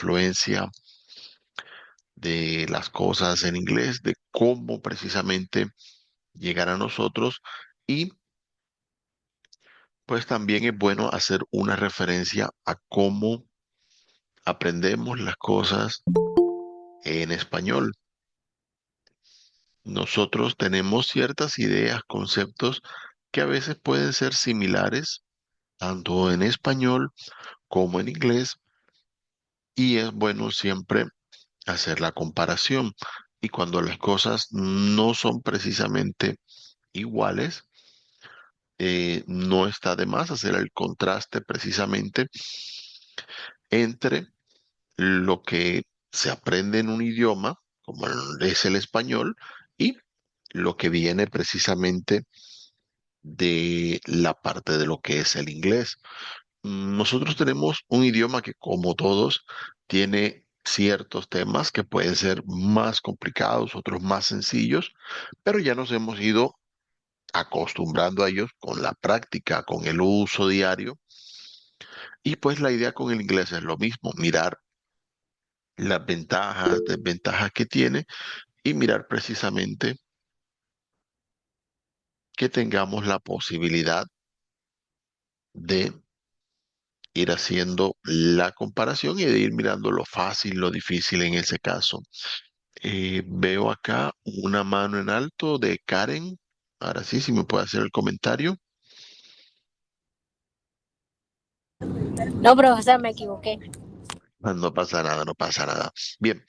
influencia de las cosas en inglés, de cómo precisamente llegar a nosotros y pues también es bueno hacer una referencia a cómo aprendemos las cosas en español. Nosotros tenemos ciertas ideas, conceptos que a veces pueden ser similares tanto en español como en inglés y es bueno siempre hacer la comparación. Y cuando las cosas no son precisamente iguales, no está de más hacer el contraste precisamente entre lo que se aprende en un idioma, como es el español, y lo que viene precisamente de la parte de lo que es el inglés. Nosotros tenemos un idioma que, como todos, tiene ciertos temas que pueden ser más complicados, otros más sencillos, pero ya nos hemos ido acostumbrando a ellos con la práctica, con el uso diario. Y pues la idea con el inglés es lo mismo, mirar las ventajas, desventajas que tiene y mirar precisamente que tengamos la posibilidad de ir haciendo la comparación y de ir mirando lo fácil, lo difícil en ese caso. Veo acá una mano en alto de Karen. Ahora sí, si me puede hacer el comentario. No, profesor, me equivoqué. Ah, no pasa nada, no pasa nada. Bien,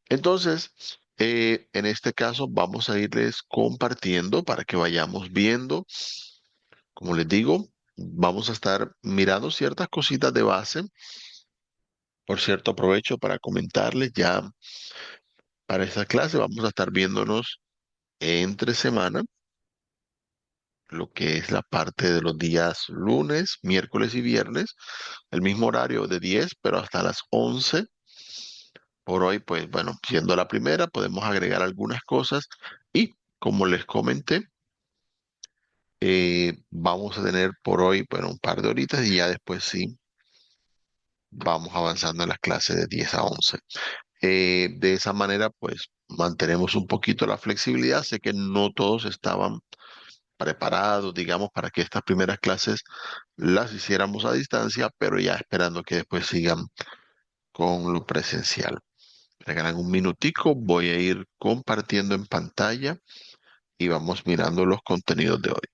entonces, en este caso vamos a irles compartiendo para que vayamos viendo. Como les digo, vamos a estar mirando ciertas cositas de base. Por cierto, aprovecho para comentarles ya para esta clase vamos a estar viéndonos entre semana, lo que es la parte de los días lunes, miércoles y viernes, el mismo horario de 10 pero hasta las 11. Por hoy, pues bueno, siendo la primera, podemos agregar algunas cosas y como les comenté, vamos a tener por hoy, bueno, un par de horitas y ya después sí, vamos avanzando en las clases de 10 a 11. De esa manera, pues mantenemos un poquito la flexibilidad. Sé que no todos estaban preparados, digamos, para que estas primeras clases las hiciéramos a distancia, pero ya esperando que después sigan con lo presencial. Regalan un minutico, voy a ir compartiendo en pantalla y vamos mirando los contenidos de hoy.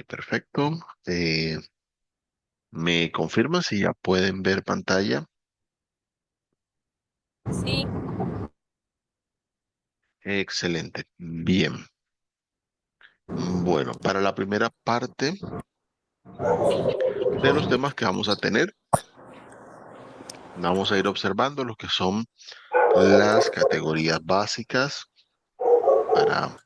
Perfecto. ¿Me confirman si ya pueden ver pantalla? Sí. Excelente. Bien. Bueno, para la primera parte de los temas que vamos a tener, vamos a ir observando lo que son las categorías básicas para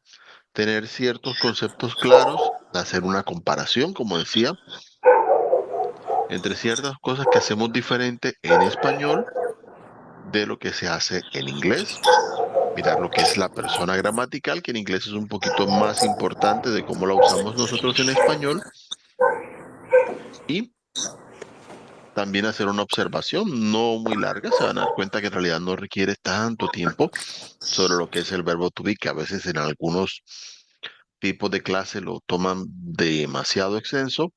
tener ciertos conceptos claros, hacer una comparación, como decía, entre ciertas cosas que hacemos diferente en español de lo que se hace en inglés. Mirar lo que es la persona gramatical, que en inglés es un poquito más importante de cómo la usamos nosotros en español, y también hacer una observación no muy larga. Se van a dar cuenta que en realidad no requiere tanto tiempo sobre lo que es el verbo to be, que a veces en algunos tipos de clase lo toman demasiado extenso.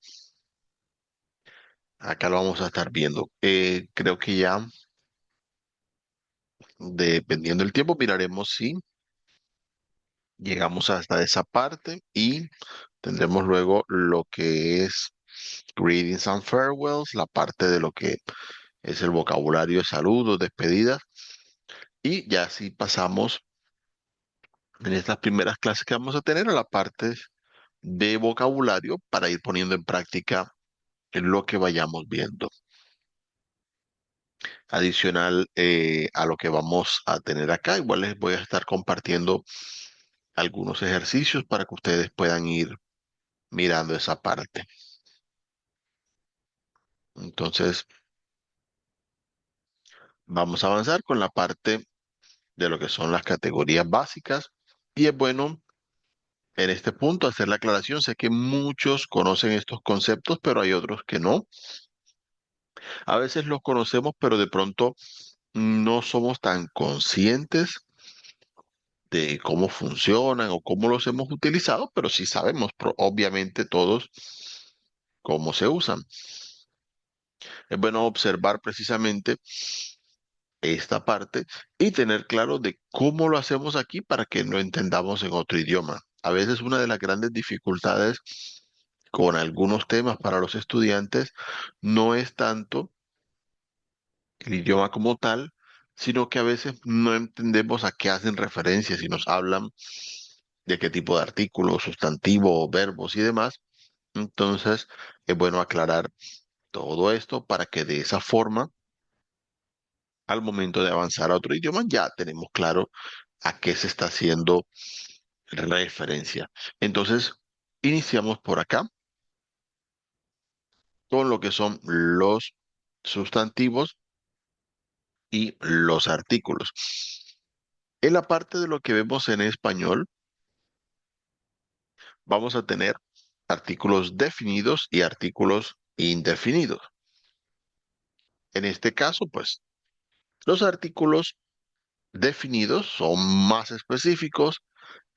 Acá lo vamos a estar viendo. Creo que ya, dependiendo del tiempo, miraremos si llegamos hasta esa parte y tendremos luego lo que es greetings and farewells, la parte de lo que es el vocabulario de saludos, despedidas, y ya así pasamos en estas primeras clases que vamos a tener a la parte de vocabulario para ir poniendo en práctica lo que vayamos viendo. Adicional a lo que vamos a tener acá, igual les voy a estar compartiendo algunos ejercicios para que ustedes puedan ir mirando esa parte. Entonces, vamos a avanzar con la parte de lo que son las categorías básicas. Y es bueno en este punto hacer la aclaración. Sé que muchos conocen estos conceptos, pero hay otros que no. A veces los conocemos, pero de pronto no somos tan conscientes de cómo funcionan o cómo los hemos utilizado, pero sí sabemos, obviamente todos, cómo se usan. Es bueno observar precisamente esta parte y tener claro de cómo lo hacemos aquí para que lo entendamos en otro idioma. A veces una de las grandes dificultades con algunos temas para los estudiantes no es tanto el idioma como tal, sino que a veces no entendemos a qué hacen referencia si nos hablan de qué tipo de artículos, sustantivos, verbos y demás. Entonces, es bueno aclarar todo esto para que de esa forma, al momento de avanzar a otro idioma, ya tenemos claro a qué se está haciendo referencia. Entonces, iniciamos por acá con lo que son los sustantivos y los artículos. En la parte de lo que vemos en español, vamos a tener artículos definidos y artículos indefinidos. En este caso, pues, los artículos definidos son más específicos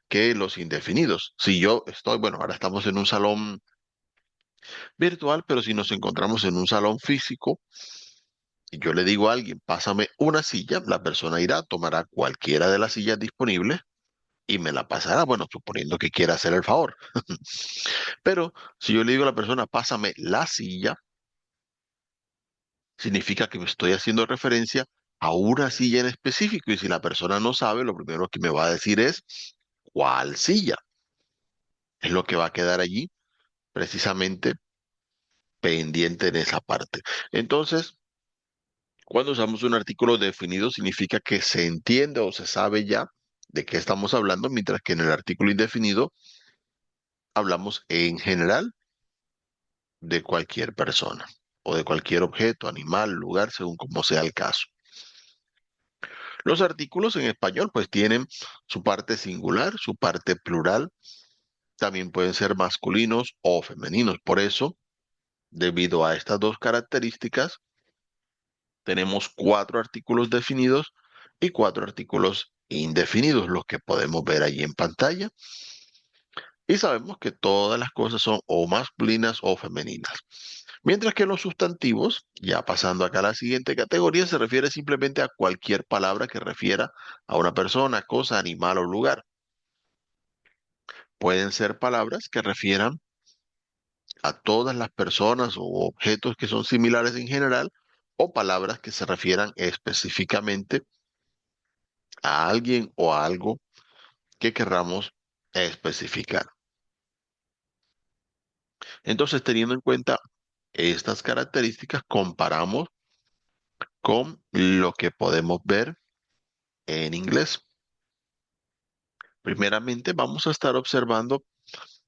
que los indefinidos. Si yo estoy, bueno, ahora estamos en un salón virtual, pero si nos encontramos en un salón físico y yo le digo a alguien, pásame una silla, la persona irá, tomará cualquiera de las sillas disponibles y me la pasará, bueno, suponiendo que quiera hacer el favor. Pero si yo le digo a la persona, pásame la silla, significa que me estoy haciendo referencia a una silla en específico y si la persona no sabe, lo primero que me va a decir es, ¿cuál silla? Es lo que va a quedar allí precisamente pendiente en esa parte. Entonces, cuando usamos un artículo definido, significa que se entiende o se sabe ya de qué estamos hablando, mientras que en el artículo indefinido hablamos en general de cualquier persona o de cualquier objeto, animal, lugar, según como sea el caso. Los artículos en español pues tienen su parte singular, su parte plural, también pueden ser masculinos o femeninos. Por eso, debido a estas dos características, tenemos cuatro artículos definidos y cuatro artículos indefinidos, los que podemos ver allí en pantalla. Y sabemos que todas las cosas son o masculinas o femeninas. Mientras que los sustantivos, ya pasando acá a la siguiente categoría, se refiere simplemente a cualquier palabra que refiera a una persona, cosa, animal o lugar. Pueden ser palabras que refieran a todas las personas o objetos que son similares en general, o palabras que se refieran específicamente a alguien o a algo que querramos especificar. Entonces, teniendo en cuenta estas características, comparamos con lo que podemos ver en inglés. Primeramente, vamos a estar observando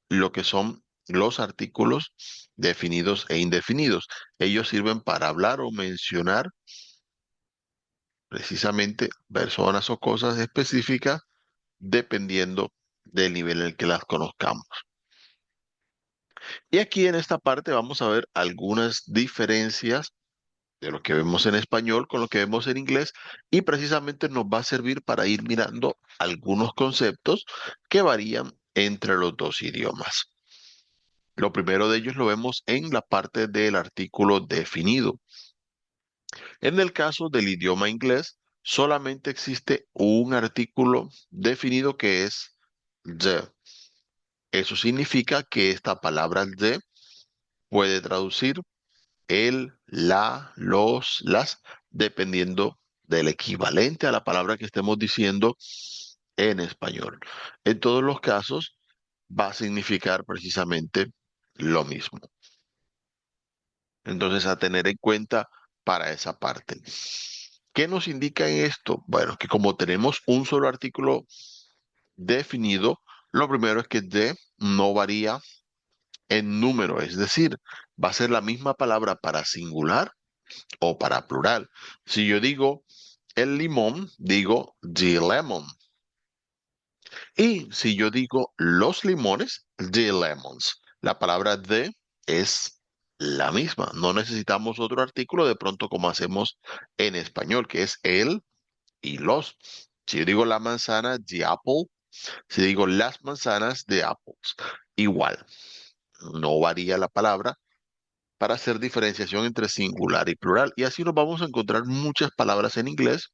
lo que son los artículos definidos e indefinidos. Ellos sirven para hablar o mencionar precisamente personas o cosas específicas dependiendo del nivel en el que las conozcamos. Y aquí en esta parte vamos a ver algunas diferencias de lo que vemos en español con lo que vemos en inglés y precisamente nos va a servir para ir mirando algunos conceptos que varían entre los dos idiomas. Lo primero de ellos lo vemos en la parte del artículo definido. En el caso del idioma inglés, solamente existe un artículo definido que es the. Eso significa que esta palabra the puede traducir el, la, los, las, dependiendo del equivalente a la palabra que estemos diciendo en español. En todos los casos va a significar precisamente lo mismo. Entonces, a tener en cuenta para esa parte. ¿Qué nos indica en esto? Bueno, que como tenemos un solo artículo definido, lo primero es que de no varía en número, es decir, va a ser la misma palabra para singular o para plural. Si yo digo el limón, digo the lemon. Y si yo digo los limones, the lemons. La palabra the es la misma. No necesitamos otro artículo de pronto como hacemos en español, que es el y los. Si yo digo la manzana, the apple. Si digo las manzanas, the apples. Igual, no varía la palabra para hacer diferenciación entre singular y plural. Y así nos vamos a encontrar muchas palabras en inglés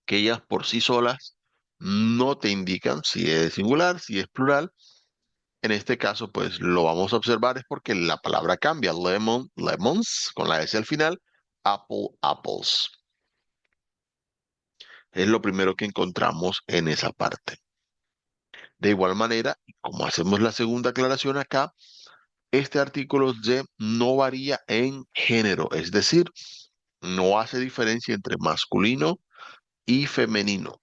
que ellas por sí solas no te indican si es singular, si es plural. En este caso, pues lo vamos a observar es porque la palabra cambia. Lemon, lemons, con la S al final. Apple, apples. Es lo primero que encontramos en esa parte. De igual manera, como hacemos la segunda aclaración acá, este artículo de no varía en género, es decir, no hace diferencia entre masculino y femenino.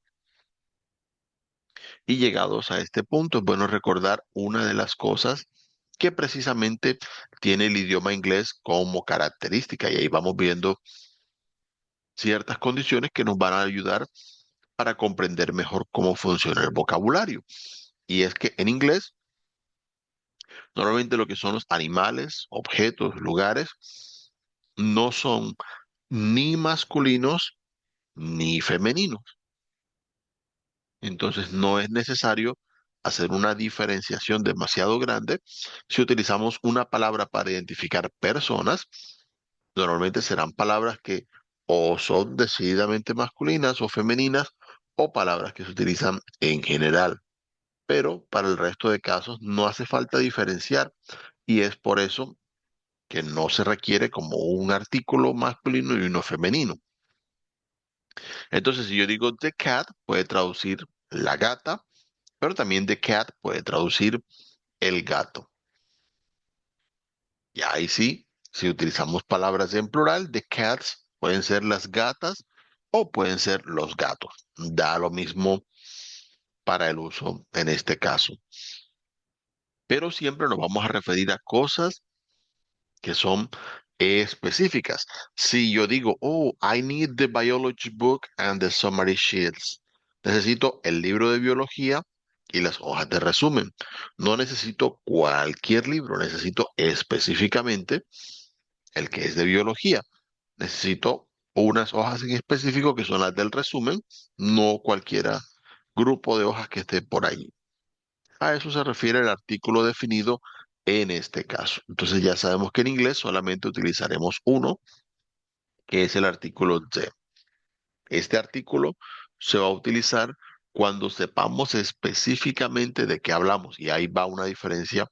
Y llegados a este punto, es bueno recordar una de las cosas que precisamente tiene el idioma inglés como característica. Y ahí vamos viendo ciertas condiciones que nos van a ayudar para comprender mejor cómo funciona el vocabulario. Y es que en inglés, normalmente lo que son los animales, objetos, lugares, no son ni masculinos ni femeninos. Entonces no es necesario hacer una diferenciación demasiado grande. Si utilizamos una palabra para identificar personas, normalmente serán palabras que o son decididamente masculinas o femeninas o palabras que se utilizan en general. Pero para el resto de casos no hace falta diferenciar y es por eso que no se requiere como un artículo masculino y uno femenino. Entonces, si yo digo the cat, puede traducir la gata, pero también the cat puede traducir el gato. Y ahí sí, si utilizamos palabras en plural, the cats pueden ser las gatas o pueden ser los gatos. Da lo mismo para el uso en este caso. Pero siempre nos vamos a referir a cosas que son específicas. Si yo digo, oh, I need the biology book and the summary sheets. Necesito el libro de biología y las hojas de resumen. No necesito cualquier libro, necesito específicamente el que es de biología. Necesito unas hojas en específico que son las del resumen, no cualquiera grupo de hojas que esté por ahí. A eso se refiere el artículo definido en este caso. Entonces ya sabemos que en inglés solamente utilizaremos uno, que es el artículo the. Este artículo se va a utilizar cuando sepamos específicamente de qué hablamos y ahí va una diferencia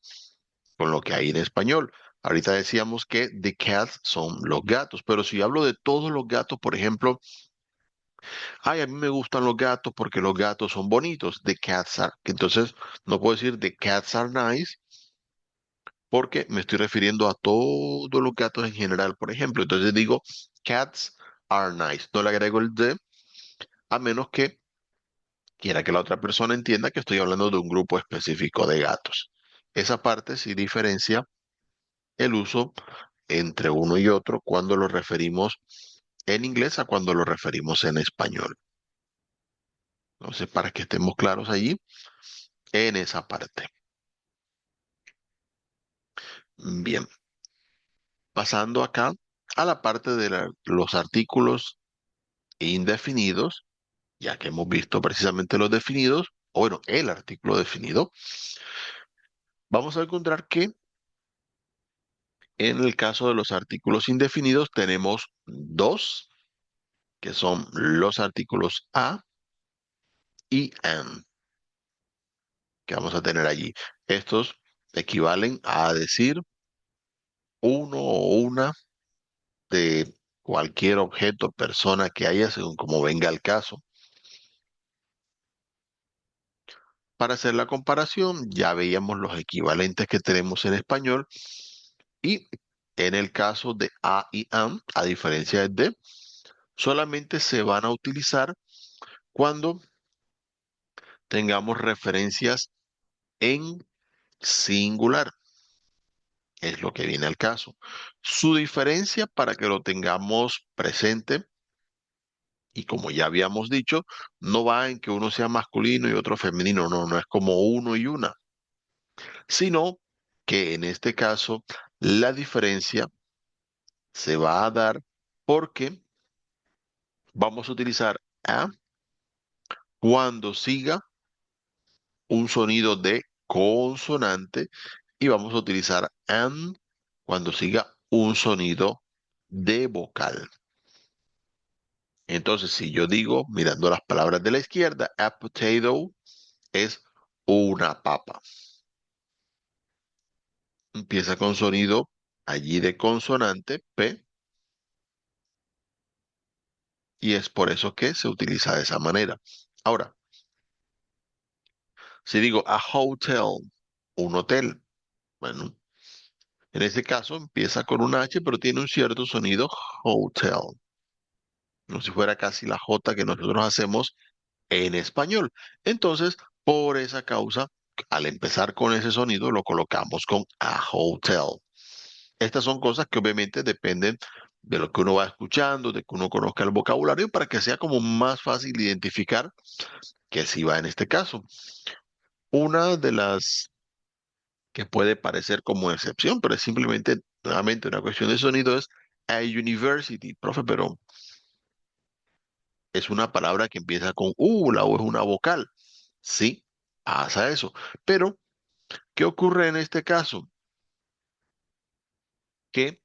con lo que hay en español. Ahorita decíamos que the cats son los gatos, pero si hablo de todos los gatos, por ejemplo, ay, a mí me gustan los gatos porque los gatos son bonitos, the cats are. Entonces, no puedo decir the cats are nice porque me estoy refiriendo a todos los gatos en general, por ejemplo. Entonces digo, cats are nice. No le agrego el the a menos que quiera que la otra persona entienda que estoy hablando de un grupo específico de gatos. Esa parte sí diferencia el uso entre uno y otro cuando lo referimos en inglés a cuando lo referimos en español. Entonces, para que estemos claros allí en esa parte. Bien, pasando acá a la parte de los artículos indefinidos, ya que hemos visto precisamente los definidos, o bueno, el artículo definido, vamos a encontrar que en el caso de los artículos indefinidos tenemos dos, que son los artículos a y an, que vamos a tener allí. Estos equivalen a decir uno o una de cualquier objeto, persona que haya, según como venga el caso. Para hacer la comparación, ya veíamos los equivalentes que tenemos en español y en el caso de a y am, a diferencia de solamente se van a utilizar cuando tengamos referencias en singular. Es lo que viene al caso. Su diferencia para que lo tengamos presente, y como ya habíamos dicho, no va en que uno sea masculino y otro femenino, no, no es como uno y una, sino que en este caso la diferencia se va a dar porque vamos a utilizar a cuando siga un sonido de consonante y vamos a utilizar an cuando siga un sonido de vocal. Entonces, si yo digo, mirando las palabras de la izquierda, a potato es una papa. Empieza con sonido allí de consonante P y es por eso que se utiliza de esa manera. Ahora, si digo a hotel, un hotel, bueno, en ese caso empieza con una H, pero tiene un cierto sonido hotel, como si fuera casi la J que nosotros hacemos en español. Entonces, por esa causa, al empezar con ese sonido, lo colocamos con a hotel. Estas son cosas que obviamente dependen de lo que uno va escuchando, de que uno conozca el vocabulario para que sea como más fácil identificar que sí va en este caso. Una de las que puede parecer como excepción, pero es simplemente, nuevamente, una cuestión de sonido, es a university. Profe, pero es una palabra que empieza con la O es una vocal. Sí, pasa eso. Pero, ¿qué ocurre en este caso? Que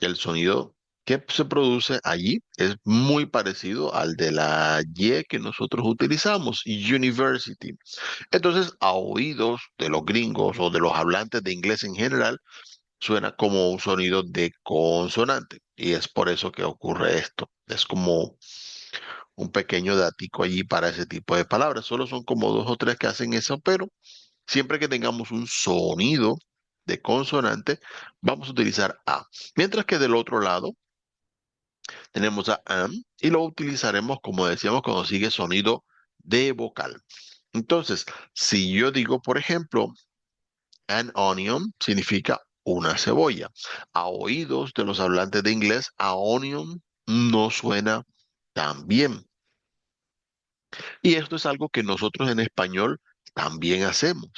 el sonido que se produce allí es muy parecido al de la Y que nosotros utilizamos, university. Entonces, a oídos de los gringos o de los hablantes de inglés en general, suena como un sonido de consonante. Y es por eso que ocurre esto. Es como un pequeño datico allí para ese tipo de palabras. Solo son como dos o tres que hacen eso, pero siempre que tengamos un sonido de consonante, vamos a utilizar a. Mientras que del otro lado tenemos a am y lo utilizaremos, como decíamos, cuando sigue sonido de vocal. Entonces, si yo digo, por ejemplo, an onion significa una cebolla. A oídos de los hablantes de inglés, a onion no suena tan bien. Y esto es algo que nosotros en español también hacemos.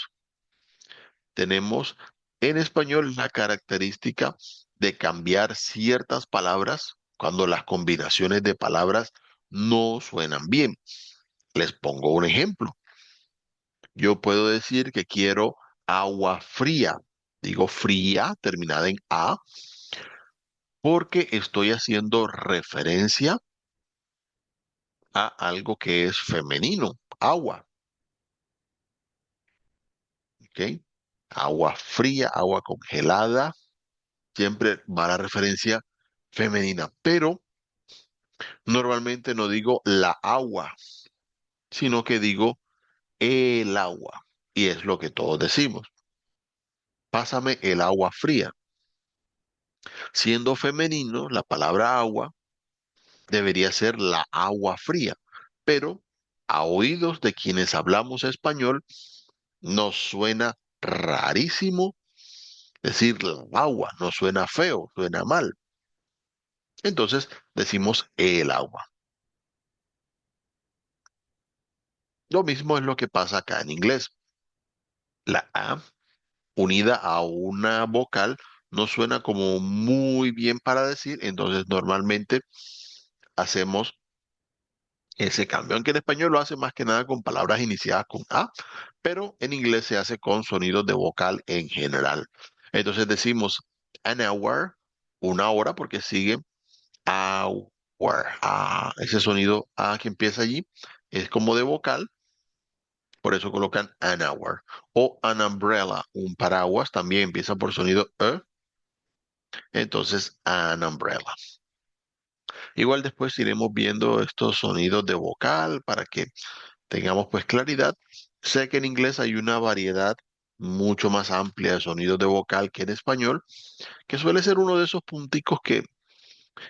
Tenemos en español la característica de cambiar ciertas palabras cuando las combinaciones de palabras no suenan bien. Les pongo un ejemplo. Yo puedo decir que quiero agua fría. Digo fría, terminada en A, porque estoy haciendo referencia a algo que es femenino, agua, ¿ok? Agua fría, agua congelada, siempre va la referencia femenina, pero normalmente no digo la agua, sino que digo el agua, y es lo que todos decimos. Pásame el agua fría. Siendo femenino, la palabra agua debería ser la agua fría. pero a oídos de quienes hablamos español nos suena rarísimo decir agua, no suena feo, suena mal. Entonces decimos el agua. Lo mismo es lo que pasa acá en inglés. La A unida a una vocal no suena como muy bien para decir, entonces normalmente hacemos ese cambio, aunque en español lo hace más que nada con palabras iniciadas con A, pero en inglés se hace con sonidos de vocal en general. Entonces decimos an hour, una hora, porque sigue hour, ese sonido A que empieza allí es como de vocal, por eso colocan an hour. O an umbrella, un paraguas, también empieza por sonido E, entonces an umbrella. Igual después iremos viendo estos sonidos de vocal para que tengamos pues claridad. Sé que en inglés hay una variedad mucho más amplia de sonidos de vocal que en español, que suele ser uno de esos punticos que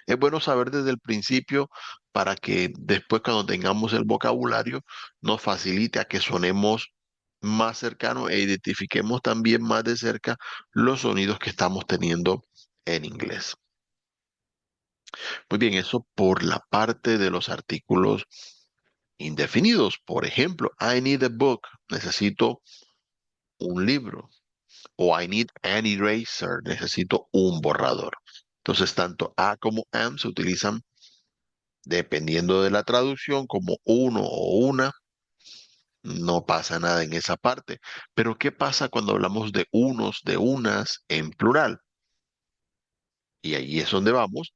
es bueno saber desde el principio para que después cuando tengamos el vocabulario nos facilite a que sonemos más cercanos e identifiquemos también más de cerca los sonidos que estamos teniendo en inglés. Muy bien, eso por la parte de los artículos indefinidos. Por ejemplo, I need a book. Necesito un libro. O I need an eraser. Necesito un borrador. Entonces, tanto a como am se utilizan dependiendo de la traducción como uno o una. No pasa nada en esa parte. Pero ¿qué pasa cuando hablamos de unos, de unas en plural? Y ahí es donde vamos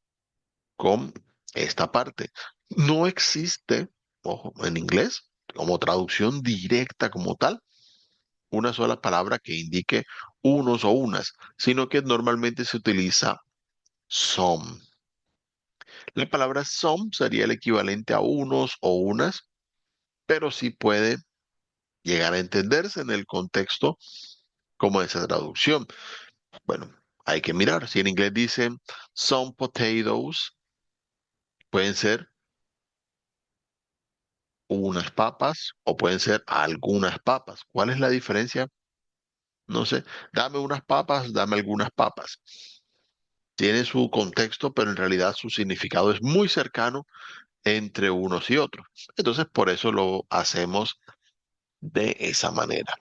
con esta parte. No existe, ojo, en inglés, como traducción directa como tal, una sola palabra que indique unos o unas, sino que normalmente se utiliza some. La palabra some sería el equivalente a unos o unas, pero sí puede llegar a entenderse en el contexto como esa traducción. Bueno, hay que mirar. Si en inglés dicen some potatoes, pueden ser unas papas o pueden ser algunas papas. ¿Cuál es la diferencia? No sé. Dame unas papas, dame algunas papas. Tiene su contexto, pero en realidad su significado es muy cercano entre unos y otros. Entonces, por eso lo hacemos de esa manera.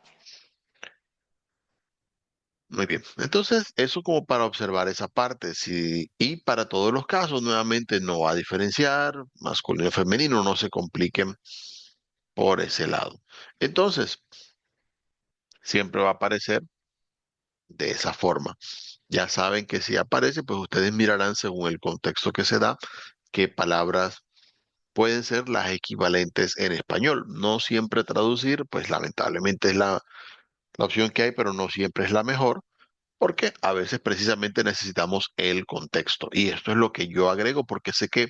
Muy bien. Entonces, eso como para observar esa parte. Si, y para todos los casos, nuevamente no va a diferenciar masculino y femenino, no se compliquen por ese lado. Entonces, siempre va a aparecer de esa forma. Ya saben que si aparece, pues ustedes mirarán según el contexto que se da, qué palabras pueden ser las equivalentes en español. No siempre traducir, pues lamentablemente es la opción que hay, pero no siempre es la mejor, porque a veces precisamente necesitamos el contexto. Y esto es lo que yo agrego, porque sé que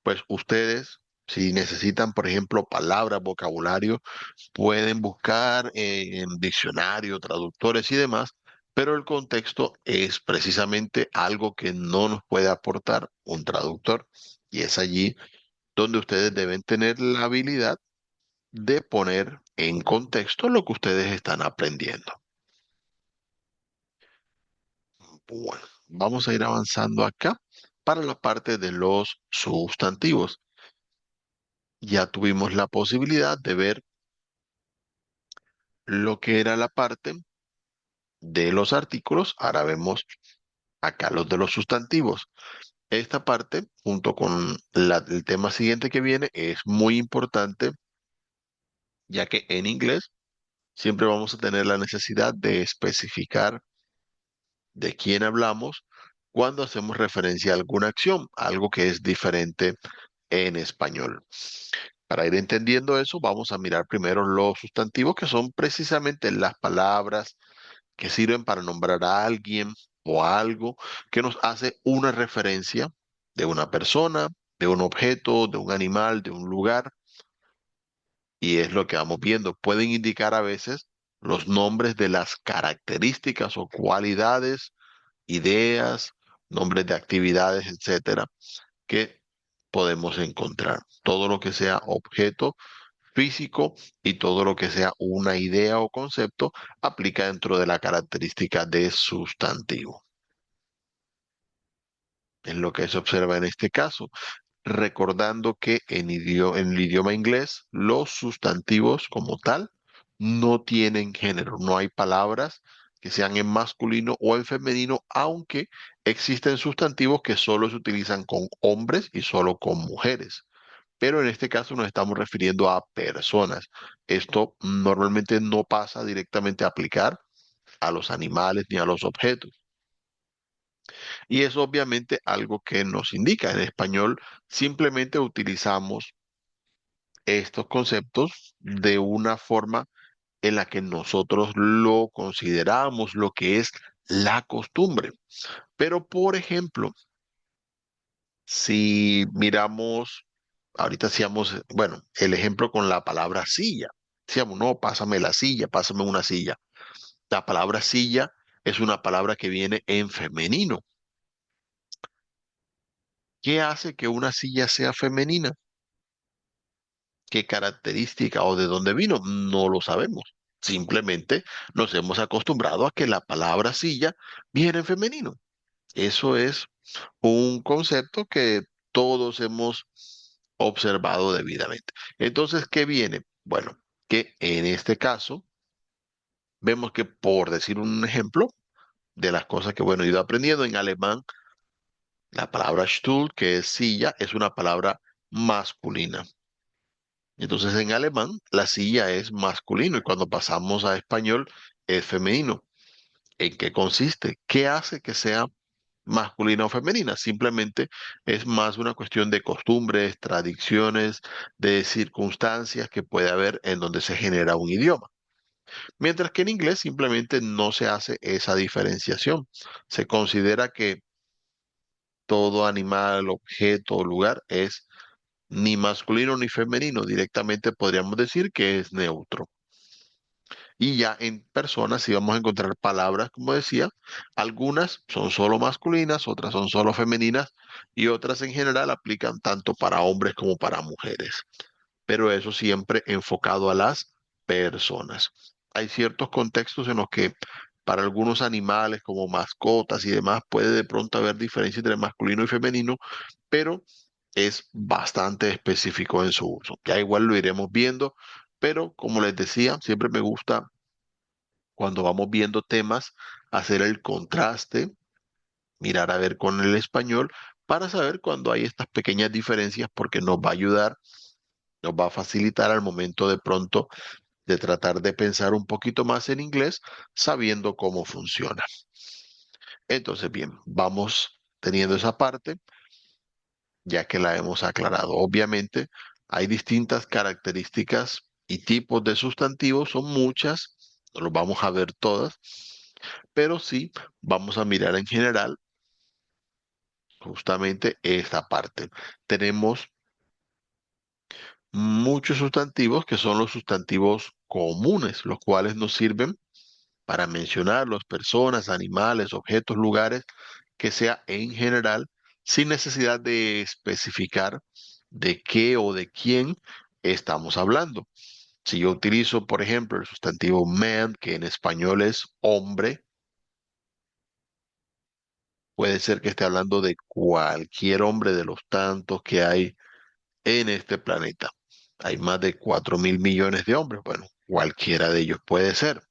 pues ustedes, si necesitan, por ejemplo, palabras, vocabulario, pueden buscar en diccionario, traductores y demás, pero el contexto es precisamente algo que no nos puede aportar un traductor. Y es allí donde ustedes deben tener la habilidad de poner en contexto lo que ustedes están aprendiendo. Bueno, vamos a ir avanzando acá para la parte de los sustantivos. Ya tuvimos la posibilidad de ver lo que era la parte de los artículos. Ahora vemos acá los de los sustantivos. Esta parte, junto con el tema siguiente que viene, es muy importante, ya que en inglés siempre vamos a tener la necesidad de especificar de quién hablamos cuando hacemos referencia a alguna acción, algo que es diferente en español. Para ir entendiendo eso, vamos a mirar primero los sustantivos, que son precisamente las palabras que sirven para nombrar a alguien o a algo que nos hace una referencia de una persona, de un objeto, de un animal, de un lugar, y es lo que vamos viendo. Pueden indicar a veces los nombres de las características o cualidades, ideas, nombres de actividades, etcétera, que podemos encontrar. Todo lo que sea objeto físico y todo lo que sea una idea o concepto aplica dentro de la característica de sustantivo. Es lo que se observa en este caso, recordando que en el idioma inglés los sustantivos como tal no tienen género, no hay palabras que sean en masculino o en femenino, aunque existen sustantivos que solo se utilizan con hombres y solo con mujeres. Pero en este caso nos estamos refiriendo a personas. Esto normalmente no pasa directamente a aplicar a los animales ni a los objetos. Y es obviamente algo que nos indica. En español simplemente utilizamos estos conceptos de una forma en la que nosotros lo consideramos, lo que es la costumbre. Pero, por ejemplo, si miramos, ahorita hacíamos, bueno, el ejemplo con la palabra silla. Decíamos, no, pásame la silla, pásame una silla. La palabra silla es una palabra que viene en femenino. ¿Qué hace que una silla sea femenina? ¿Qué característica o de dónde vino? No lo sabemos. Simplemente nos hemos acostumbrado a que la palabra silla viene en femenino. Eso es un concepto que todos hemos observado debidamente. Entonces, ¿qué viene? Bueno, que en este caso vemos que, por decir un ejemplo de las cosas que, bueno, he ido aprendiendo en alemán, la palabra Stuhl, que es silla, es una palabra masculina. Entonces, en alemán, la silla es masculino y cuando pasamos a español es femenino. ¿En qué consiste? ¿Qué hace que sea masculina o femenina? Simplemente es más una cuestión de costumbres, tradiciones, de circunstancias que puede haber en donde se genera un idioma. Mientras que en inglés simplemente no se hace esa diferenciación. Se considera que todo animal, objeto o lugar es ni masculino ni femenino. Directamente podríamos decir que es neutro. Y ya en personas sí vamos a encontrar palabras, como decía, algunas son solo masculinas, otras son solo femeninas y otras en general aplican tanto para hombres como para mujeres. Pero eso siempre enfocado a las personas. Hay ciertos contextos en los que para algunos animales como mascotas y demás puede de pronto haber diferencia entre masculino y femenino, pero es bastante específico en su uso. Ya igual lo iremos viendo, pero como les decía, siempre me gusta cuando vamos viendo temas, hacer el contraste, mirar a ver con el español para saber cuando hay estas pequeñas diferencias porque nos va a ayudar, nos va a facilitar al momento de pronto de tratar de pensar un poquito más en inglés sabiendo cómo funciona. Entonces, bien, vamos teniendo esa parte ya que la hemos aclarado. Obviamente, hay distintas características y tipos de sustantivos, son muchas, no los vamos a ver todas, pero sí vamos a mirar en general justamente esta parte. Tenemos muchos sustantivos que son los sustantivos comunes, los cuales nos sirven para mencionar las personas, animales, objetos, lugares, que sea en general, sin necesidad de especificar de qué o de quién estamos hablando. Si yo utilizo, por ejemplo, el sustantivo man, que en español es hombre, puede ser que esté hablando de cualquier hombre de los tantos que hay en este planeta. Hay más de 4.000 millones de hombres. Bueno, cualquiera de ellos puede ser.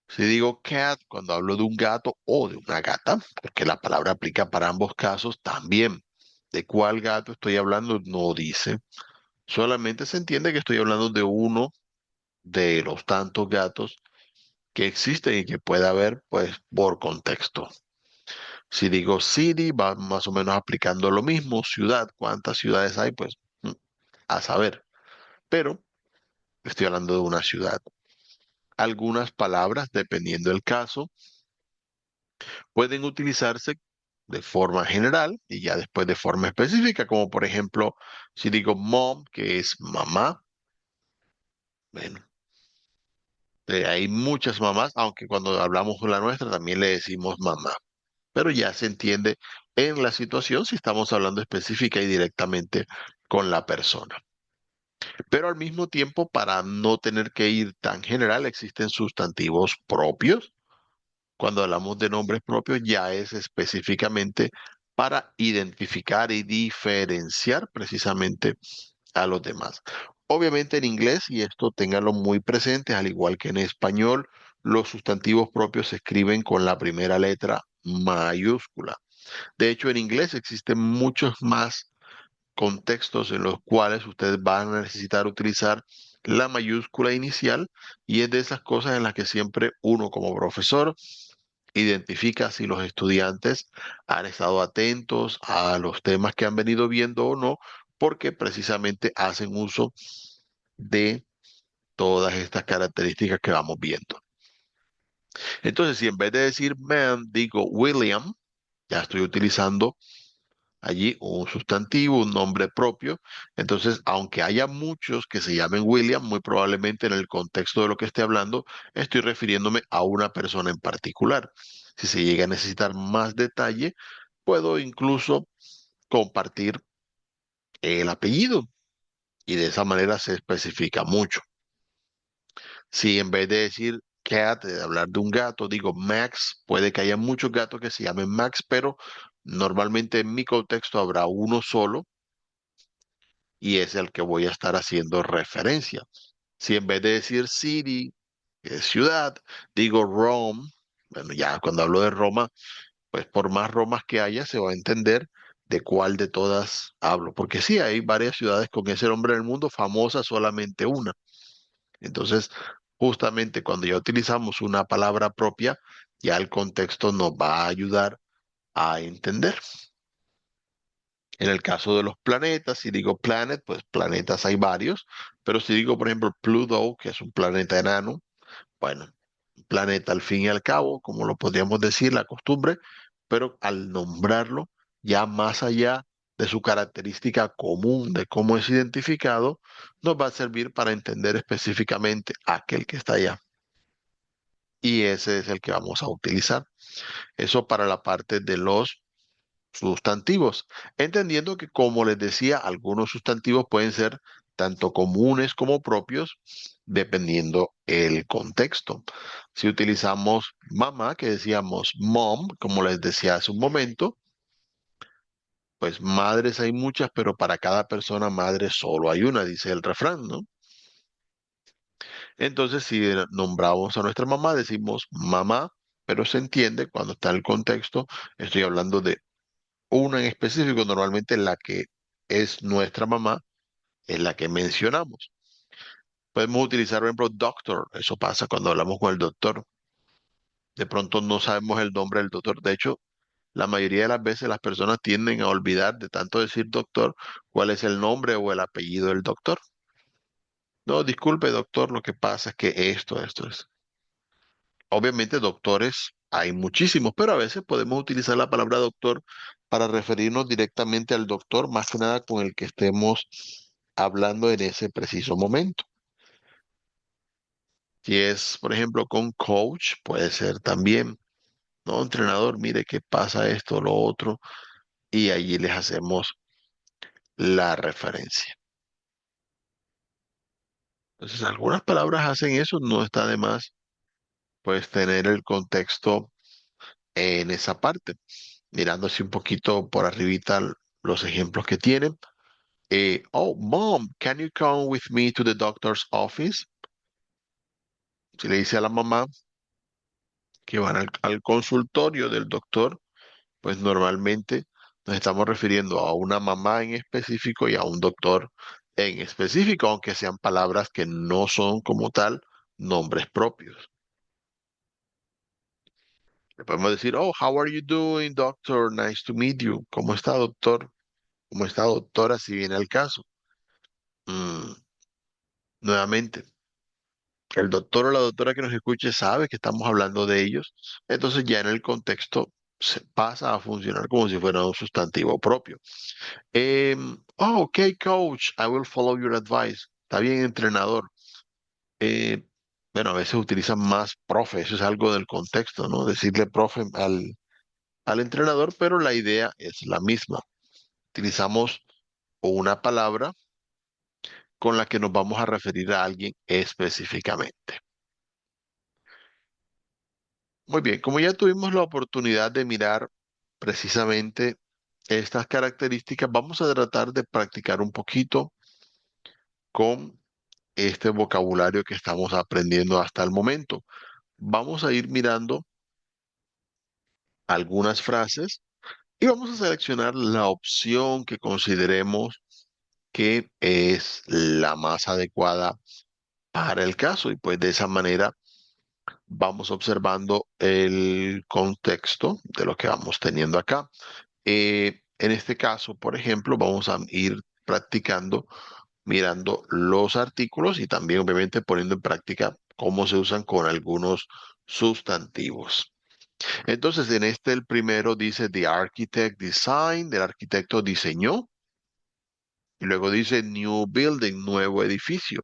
Si digo cat, cuando hablo de un gato o de una gata, porque la palabra aplica para ambos casos también. ¿De cuál gato estoy hablando? No dice. Solamente se entiende que estoy hablando de uno de los tantos gatos que existen y que puede haber, pues, por contexto. Si digo city, va más o menos aplicando lo mismo. Ciudad, ¿cuántas ciudades hay? Pues, a saber. Pero estoy hablando de una ciudad. Algunas palabras, dependiendo del caso, pueden utilizarse de forma general y ya después de forma específica, como por ejemplo, si digo mom, que es mamá, bueno, hay muchas mamás, aunque cuando hablamos con la nuestra también le decimos mamá. pero ya se entiende en la situación si estamos hablando específica y directamente con la persona. Pero al mismo tiempo, para no tener que ir tan general, existen sustantivos propios. Cuando hablamos de nombres propios, ya es específicamente para identificar y diferenciar precisamente a los demás. Obviamente en inglés, y esto ténganlo muy presente, al igual que en español, los sustantivos propios se escriben con la primera letra mayúscula. De hecho, en inglés existen muchos más contextos en los cuales ustedes van a necesitar utilizar la mayúscula inicial y es de esas cosas en las que siempre uno como profesor identifica si los estudiantes han estado atentos a los temas que han venido viendo o no, porque precisamente hacen uso de todas estas características que vamos viendo. Entonces, si en vez de decir man, digo William, ya estoy utilizando allí un sustantivo, un nombre propio. Entonces, aunque haya muchos que se llamen William, muy probablemente en el contexto de lo que esté hablando, estoy refiriéndome a una persona en particular. Si se llega a necesitar más detalle, puedo incluso compartir el apellido y de esa manera se especifica mucho. Si en vez de decir cat, de hablar de un gato, digo Max, puede que haya muchos gatos que se llamen Max, pero normalmente en mi contexto habrá uno solo y es el que voy a estar haciendo referencia. Si en vez de decir city, que es ciudad, digo Rome, bueno, ya cuando hablo de Roma, pues por más Romas que haya, se va a entender de cuál de todas hablo. Porque sí, hay varias ciudades con ese nombre en el mundo, famosa solamente una. Entonces, justamente cuando ya utilizamos una palabra propia, ya el contexto nos va a ayudar a entender. En el caso de los planetas, si digo planet, pues planetas hay varios, pero si digo, por ejemplo, Pluto, que es un planeta enano, bueno, un planeta al fin y al cabo, como lo podríamos decir, la costumbre, pero al nombrarlo, ya más allá de su característica común de cómo es identificado, nos va a servir para entender específicamente aquel que está allá. Y ese es el que vamos a utilizar. Eso para la parte de los sustantivos, entendiendo que, como les decía, algunos sustantivos pueden ser tanto comunes como propios, dependiendo el contexto. Si utilizamos mamá, que decíamos mom, como les decía hace un momento, pues madres hay muchas, pero para cada persona madre solo hay una, dice el refrán, ¿no? Entonces, si nombramos a nuestra mamá, decimos mamá, pero se entiende cuando está en el contexto, estoy hablando de una en específico, normalmente la que es nuestra mamá, es la que mencionamos. Podemos utilizar, por ejemplo, doctor. Eso pasa cuando hablamos con el doctor. De pronto no sabemos el nombre del doctor. De hecho, la mayoría de las veces las personas tienden a olvidar de tanto decir doctor cuál es el nombre o el apellido del doctor. No, disculpe, doctor, lo que pasa es que esto es. Obviamente, doctores hay muchísimos, pero a veces podemos utilizar la palabra doctor para referirnos directamente al doctor, más que nada con el que estemos hablando en ese preciso momento. Si es, por ejemplo, con coach, puede ser también, ¿no? Entrenador, mire qué pasa esto, lo otro, y allí les hacemos la referencia. Entonces, algunas palabras hacen eso, no está de más, pues, tener el contexto en esa parte, mirándose un poquito por arribita los ejemplos que tienen. Oh, mom, can you come with me to the doctor's office? Si le dice a la mamá que van al consultorio del doctor, pues normalmente nos estamos refiriendo a una mamá en específico y a un doctor en específico, aunque sean palabras que no son como tal nombres propios. Le podemos decir, oh, how are you doing, doctor? Nice to meet you. ¿Cómo está, doctor? ¿Cómo está, doctora? Si viene el caso. Mm, nuevamente, el doctor o la doctora que nos escuche sabe que estamos hablando de ellos, entonces ya en el contexto se pasa a funcionar como si fuera un sustantivo propio. Oh, ok, coach, I will follow your advice. Está bien, entrenador. Eh, bueno, a veces utilizan más profe, eso es algo del contexto, ¿no? Decirle profe al entrenador, pero la idea es la misma. Utilizamos una palabra con la que nos vamos a referir a alguien específicamente. Muy bien, como ya tuvimos la oportunidad de mirar precisamente estas características, vamos a tratar de practicar un poquito con este vocabulario que estamos aprendiendo hasta el momento. Vamos a ir mirando algunas frases y vamos a seleccionar la opción que consideremos que es la más adecuada para el caso y pues de esa manera vamos observando el contexto de lo que vamos teniendo acá. En este caso, por ejemplo, vamos a ir practicando mirando los artículos y también obviamente poniendo en práctica cómo se usan con algunos sustantivos. Entonces, en este el primero dice The architect designed, el arquitecto diseñó, y luego dice New building, nuevo edificio.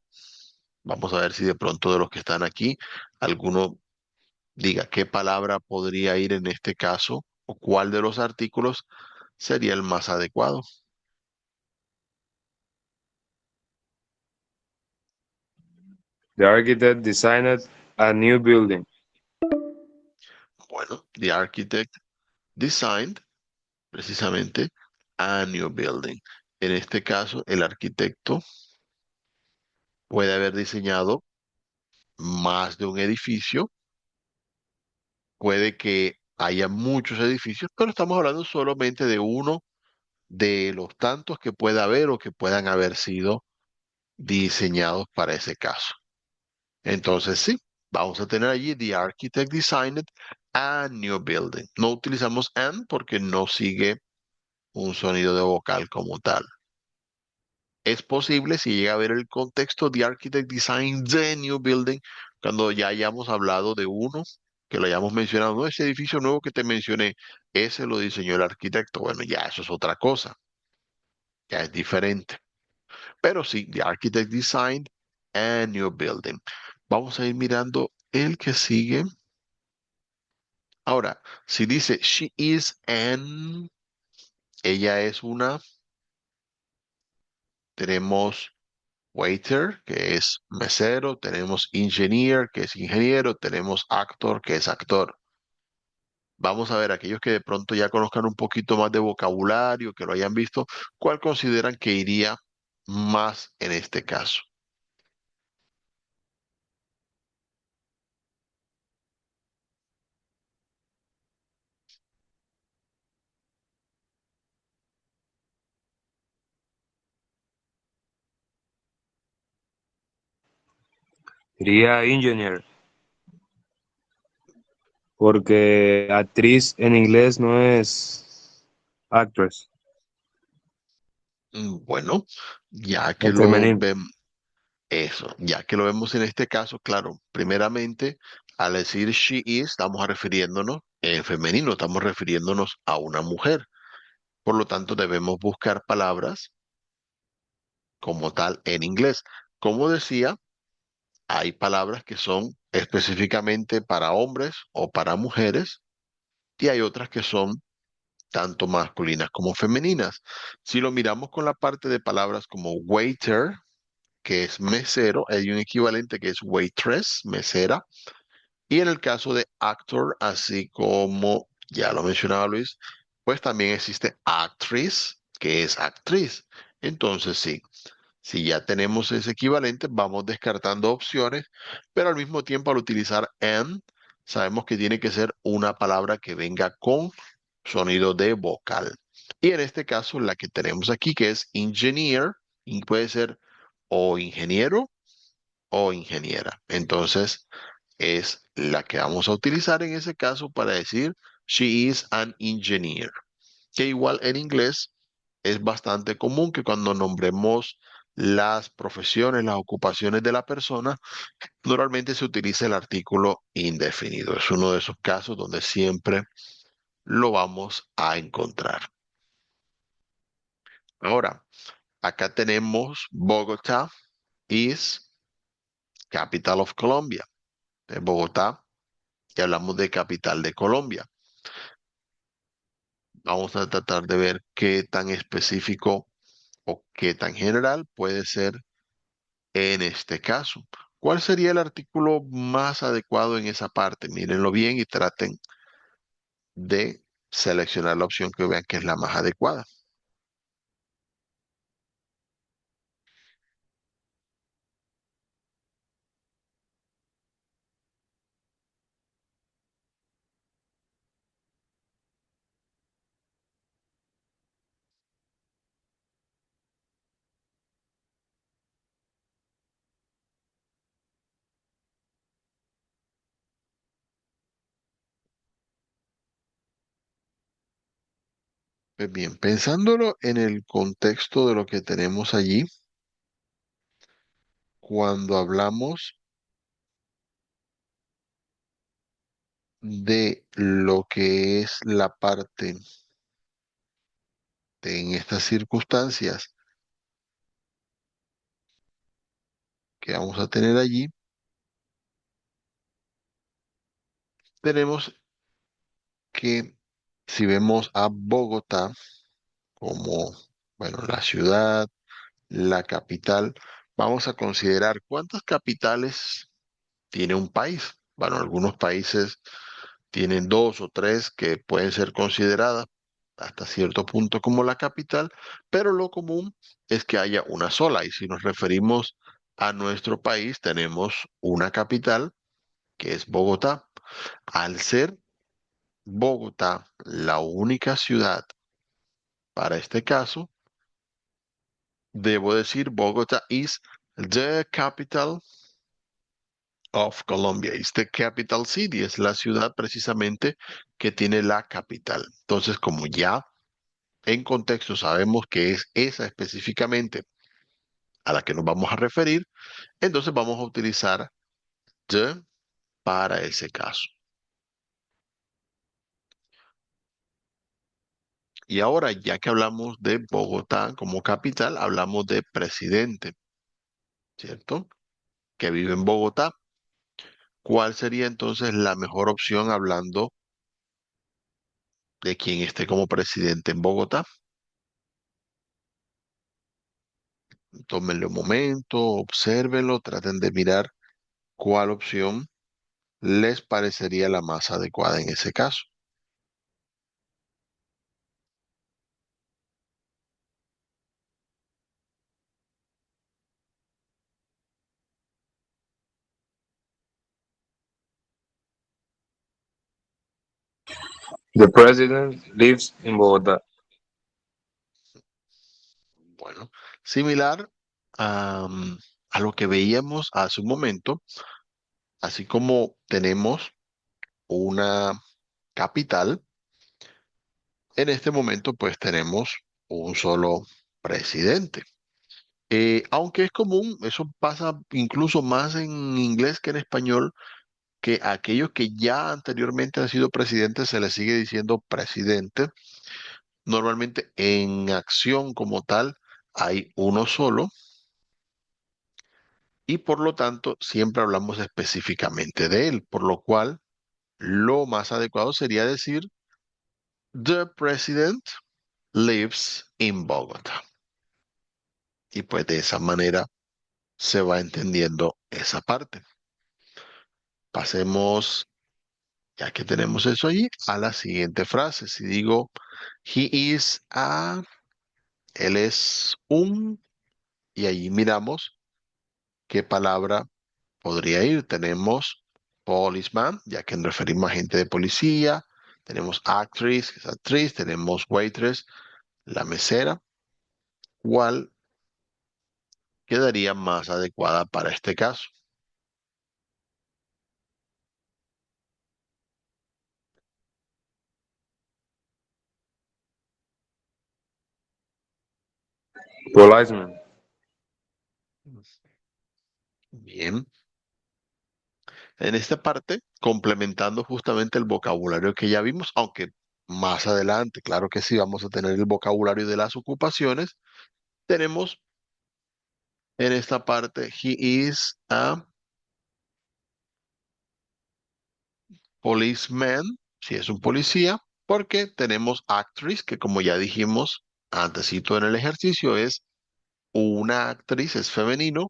Vamos a ver si de pronto de los que están aquí, alguno diga qué palabra podría ir en este caso o cuál de los artículos sería el más adecuado. The architect designed a new building. Bueno, the architect designed precisamente a new building. En este caso, el arquitecto puede haber diseñado más de un edificio, puede que haya muchos edificios, pero estamos hablando solamente de uno de los tantos que pueda haber o que puedan haber sido diseñados para ese caso. Entonces, sí, vamos a tener allí the architect designed a new building. No utilizamos and porque no sigue un sonido de vocal como tal. Es posible si llega a ver el contexto the architect designed the new building cuando ya hayamos hablado de uno, que lo hayamos mencionado, no, ese edificio nuevo que te mencioné, ese lo diseñó el arquitecto. Bueno, ya eso es otra cosa, ya es diferente. Pero sí, the architect designed a new building. Vamos a ir mirando el que sigue. Ahora, si dice she is an, ella es una, tenemos waiter, que es mesero, tenemos engineer, que es ingeniero, tenemos actor, que es actor. Vamos a ver, aquellos que de pronto ya conozcan un poquito más de vocabulario, que lo hayan visto, ¿cuál consideran que iría más en este caso? Sería engineer, porque actriz en inglés no es actress, Bueno, ya que en lo femenino. vemos, eso, ya que lo vemos en este caso, claro, primeramente, al decir she is, estamos refiriéndonos, en femenino, estamos refiriéndonos a una mujer. Por lo tanto, debemos buscar palabras como tal en inglés. Como decía, hay palabras que son específicamente para hombres o para mujeres y hay otras que son tanto masculinas como femeninas. Si lo miramos con la parte de palabras como waiter, que es mesero, hay un equivalente que es waitress, mesera. Y en el caso de actor, así como ya lo mencionaba Luis, pues también existe actress, que es actriz. Entonces, sí, si ya tenemos ese equivalente, vamos descartando opciones, pero al mismo tiempo al utilizar and, sabemos que tiene que ser una palabra que venga con sonido de vocal. Y en este caso, la que tenemos aquí, que es engineer, y puede ser o ingeniero o ingeniera. Entonces, es la que vamos a utilizar en ese caso para decir she is an engineer. Que igual en inglés es bastante común que cuando nombremos las profesiones, las ocupaciones de la persona, normalmente se utiliza el artículo indefinido. Es uno de esos casos donde siempre lo vamos a encontrar. Ahora, acá tenemos Bogotá is capital of Colombia. De Bogotá, y hablamos de capital de Colombia. Vamos a tratar de ver qué tan específico o qué tan general puede ser en este caso. ¿Cuál sería el artículo más adecuado en esa parte? Mírenlo bien y traten de seleccionar la opción que vean que es la más adecuada. Pues bien, pensándolo en el contexto de lo que tenemos allí, cuando hablamos de lo que es la parte en estas circunstancias que vamos a tener allí, tenemos que si vemos a Bogotá como, bueno, la ciudad, la capital, vamos a considerar cuántas capitales tiene un país. Bueno, algunos países tienen dos o tres que pueden ser consideradas hasta cierto punto como la capital, pero lo común es que haya una sola. Y si nos referimos a nuestro país, tenemos una capital que es Bogotá. Al ser Bogotá la única ciudad para este caso, debo decir Bogotá is the capital of Colombia. Is the capital city. Es la ciudad precisamente que tiene la capital. Entonces, como ya en contexto sabemos que es esa específicamente a la que nos vamos a referir, entonces vamos a utilizar the para ese caso. Y ahora, ya que hablamos de Bogotá como capital, hablamos de presidente, ¿cierto? Que vive en Bogotá. ¿Cuál sería entonces la mejor opción hablando de quien esté como presidente en Bogotá? Tómenle un momento, obsérvenlo, traten de mirar cuál opción les parecería la más adecuada en ese caso. The president lives in Bogota. Bueno, similar a lo que veíamos hace un momento, así como tenemos una capital, en este momento pues tenemos un solo presidente. Aunque es común, eso pasa incluso más en inglés que en español, que a aquellos que ya anteriormente han sido presidentes se les sigue diciendo presidente. Normalmente en acción como tal hay uno solo y por lo tanto siempre hablamos específicamente de él, por lo cual lo más adecuado sería decir The president lives in Bogota. Y pues de esa manera se va entendiendo esa parte. Pasemos, ya que tenemos eso allí, a la siguiente frase. Si digo he is a, él es un, y allí miramos qué palabra podría ir. Tenemos policeman, ya que nos referimos a gente de policía. Tenemos actress, que es actriz. Tenemos waitress, la mesera. ¿Cuál quedaría más adecuada para este caso? Policeman. Bien. En esta parte, complementando justamente el vocabulario que ya vimos, aunque más adelante, claro que sí, vamos a tener el vocabulario de las ocupaciones, tenemos en esta parte, he is a policeman, si es un policía, porque tenemos actress, que como ya dijimos antesito en el ejercicio, es una actriz, es femenino,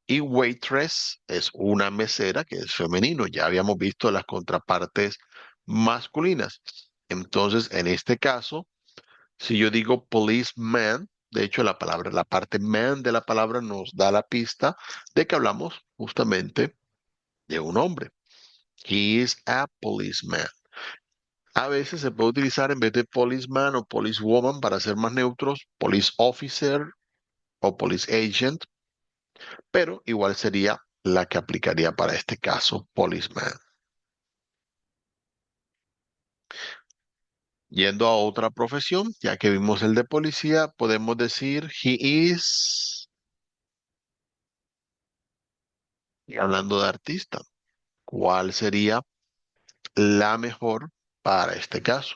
y waitress es una mesera, que es femenino. Ya habíamos visto las contrapartes masculinas. Entonces, en este caso, si yo digo policeman, de hecho la parte man de la palabra nos da la pista de que hablamos justamente de un hombre. He is a policeman. A veces se puede utilizar en vez de policeman o policewoman para ser más neutros, police officer o police agent, pero igual sería la que aplicaría para este caso, policeman. Yendo a otra profesión, ya que vimos el de policía, podemos decir he is, y hablando de artista, ¿cuál sería la mejor para este caso?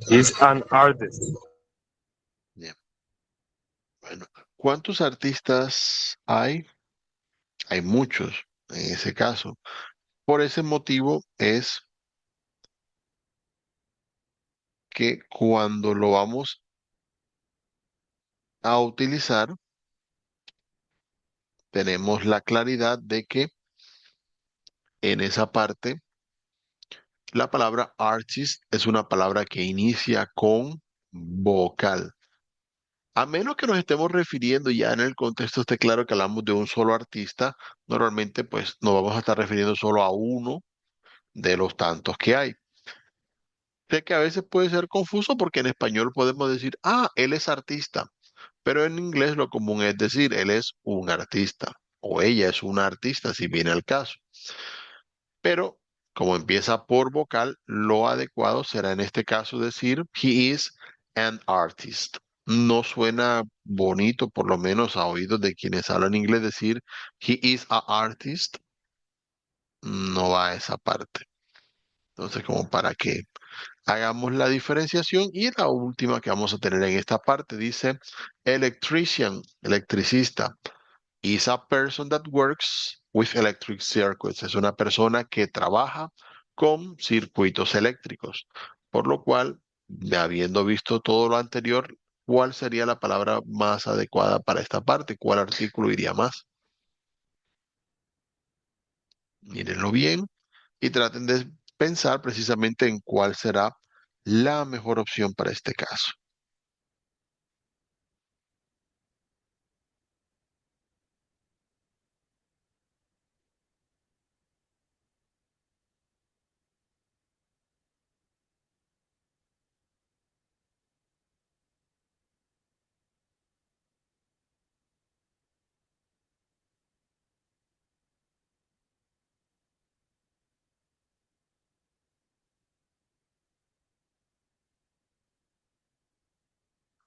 He's an artist. Bien, bueno, ¿cuántos artistas hay? Hay muchos en ese caso. Por ese motivo es que cuando lo vamos a utilizar, tenemos la claridad de que en esa parte la palabra artist es una palabra que inicia con vocal. A menos que nos estemos refiriendo ya en el contexto esté claro que hablamos de un solo artista, normalmente pues nos vamos a estar refiriendo solo a uno de los tantos que hay. Sé que a veces puede ser confuso porque en español podemos decir, ah, él es artista, pero en inglés lo común es decir, él es un artista o ella es una artista, si viene al caso. Pero como empieza por vocal, lo adecuado será en este caso decir, he is an artist. No suena bonito, por lo menos a oídos de quienes hablan inglés, decir, he is a artist. No va a esa parte. Entonces, como para que hagamos la diferenciación y la última que vamos a tener en esta parte dice electrician, electricista. Is a person that works with electric circuits. Es una persona que trabaja con circuitos eléctricos. Por lo cual, habiendo visto todo lo anterior, ¿cuál sería la palabra más adecuada para esta parte? ¿Cuál artículo iría más? Mírenlo bien y traten de pensar precisamente en cuál será la mejor opción para este caso.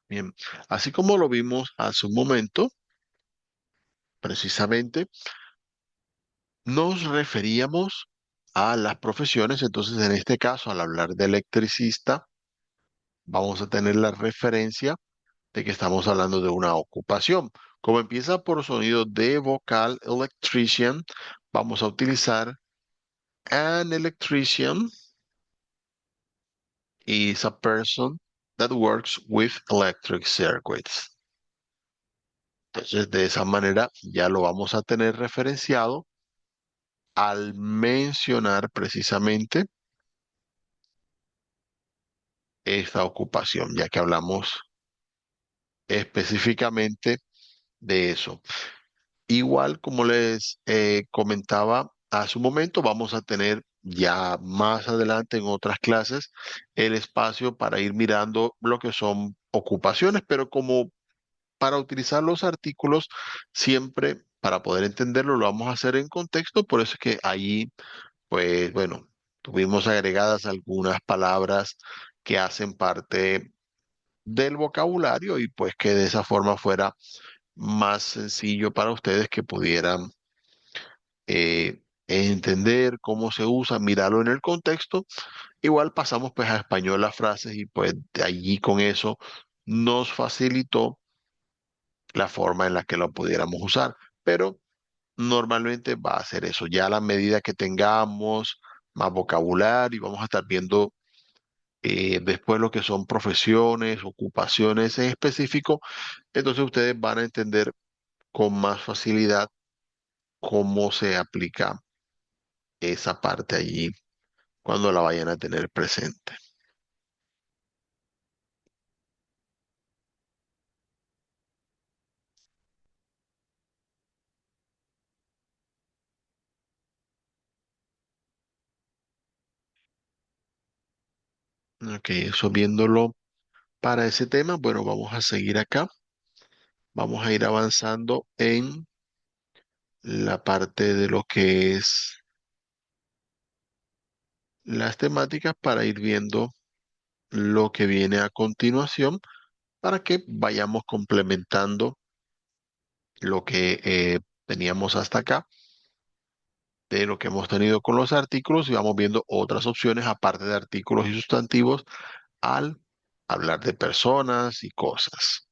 Bien, así como lo vimos hace un momento, precisamente nos referíamos a las profesiones, entonces en este caso, al hablar de electricista, vamos a tener la referencia de que estamos hablando de una ocupación. Como empieza por sonido de vocal electrician, vamos a utilizar an electrician is a person that works with electric circuits. Entonces, de esa manera ya lo vamos a tener referenciado al mencionar precisamente esta ocupación, ya que hablamos específicamente de eso. Igual como les comentaba hace un momento, vamos a tener ya más adelante en otras clases el espacio para ir mirando lo que son ocupaciones, pero como para utilizar los artículos, siempre para poder entenderlo lo vamos a hacer en contexto, por eso es que allí, pues bueno, tuvimos agregadas algunas palabras que hacen parte del vocabulario y pues que de esa forma fuera más sencillo para ustedes que pudieran entender cómo se usa, mirarlo en el contexto. Igual pasamos pues a español las frases y pues de allí con eso nos facilitó la forma en la que lo pudiéramos usar. Pero normalmente va a ser eso. Ya a la medida que tengamos más vocabulario y vamos a estar viendo después lo que son profesiones, ocupaciones en específico, entonces ustedes van a entender con más facilidad cómo se aplica esa parte allí cuando la vayan a tener presente. Ok, eso viéndolo para ese tema, bueno, vamos a seguir acá. Vamos a ir avanzando en la parte de lo que es las temáticas para ir viendo lo que viene a continuación para que vayamos complementando lo que teníamos hasta acá de lo que hemos tenido con los artículos y vamos viendo otras opciones aparte de artículos y sustantivos al hablar de personas y cosas.